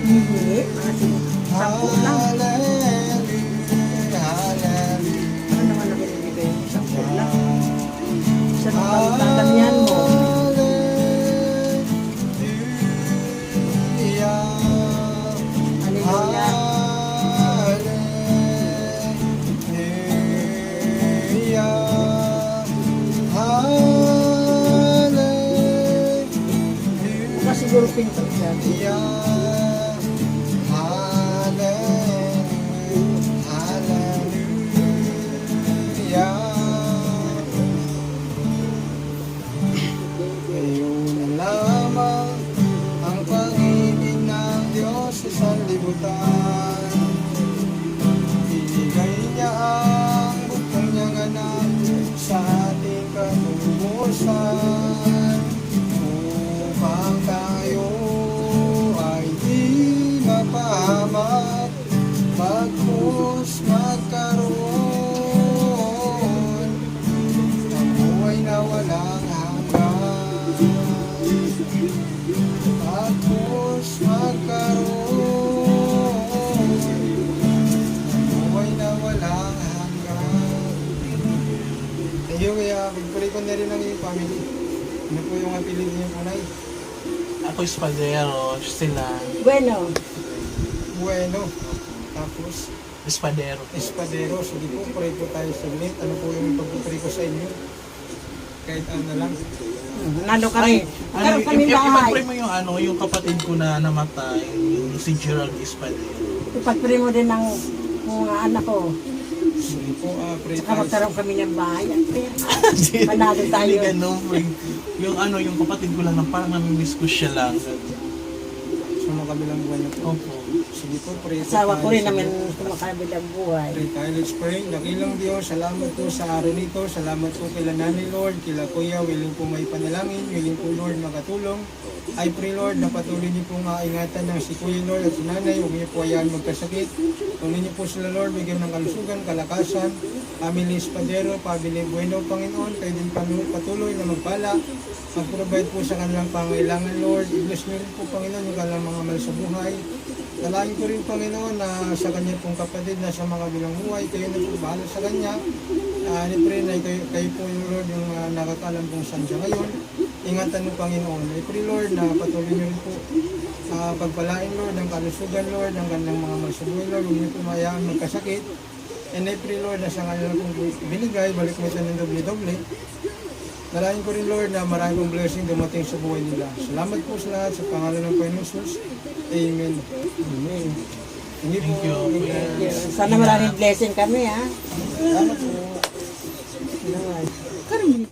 Hindi. Kasi 10 lang. Ano naman ang binibigay mo? 10 lang. Isa nung tatanyan mo. Hallelujah. Baka siguro pinto siya. Ngayon na lamang ang pag-ibig ng Diyos sa sanlibutan. Binigay niya ang bukong niyang anak sa ating katulusan, upang tayo ay di mapahamak, bagkus magkaroon ng buhay na walang hanggan. Bagkus magkaroon ng buhay na walang hanggan. Ayun, kaya pagpuri ko na rin ang iyong family. Ano po yung apelido niyo po, Nay? Ako Espadero, sila Bueno. Bueno. Tapos, Espadero. Espadero. Sige po, pray po tayo sa ulit. Ano po yung pagpupuri ko sa inyo? Kahit ano na lang. Nando kami. Meron kami bahay. Ipag-pray mo yung yung kapatid ko na namatay, yung si Gerald Espadero. Ipagpili mo din ng mga anak ko. Sige po, pray Saka tayo. magkaroon kami ng bahay at pera. Panalo tayo. Hindi ganun, friend. Yung kapatid ko lang, parang namimiss ko siya lang. Sa mga kabilang buwan na po. Opo. Sige po, pray po Asawa ko tayo rin sa naman Lord. kumakabilang buhay. Pray tayo, let's pray. Dakilang Diyos, salamat po sa araw nito. Salamat po kila Nanay Lord, kila Kuya, willing po may panalangin, willing po Lord makatulong. I pray Lord na patuloy niyo pong ingatan ng si Kuya Lord at si Nanay. Huwag niyo po hayaan magkasakit. Tuloy niyo po sila Lord, bigyan ng kalusugan, kalakasan. Family Espadero, Pabili Bueno, Panginoon, kayo din patuloy na magpala. Mag-provide po sa kanilang pangailangan Lord. I-bless niyo rin po Panginoon yung kanilang mga mahal sa buhay. Dalangin ko rin Panginoon na sa kanya pong kapatid na sa mga bilang buhay, kayo na po bahala sa kanya. I-pray na kayo po yung Lord yung nakakalam kung saan siya ngayon. Ingatan mo Panginoon. I-pray Lord na patuloy niyo rin po pagpalain Lord ng kalusugan Lord ng kanilang mga mahal sa buhay Lord. Huwag niyo po mayaan magkasakit. And I pray Lord na sa kanilang pong binigay, balik mo ito ng doble-doble. Dalangin ko rin Lord na marami pong blessing dumating sa buhay nila. Salamat po sa lahat sa pangalan ng Panginoon Jesus. Amen. Amen. Hindi po. Thank you. Sana maraming blessing kami ha. Salamat po. Karoon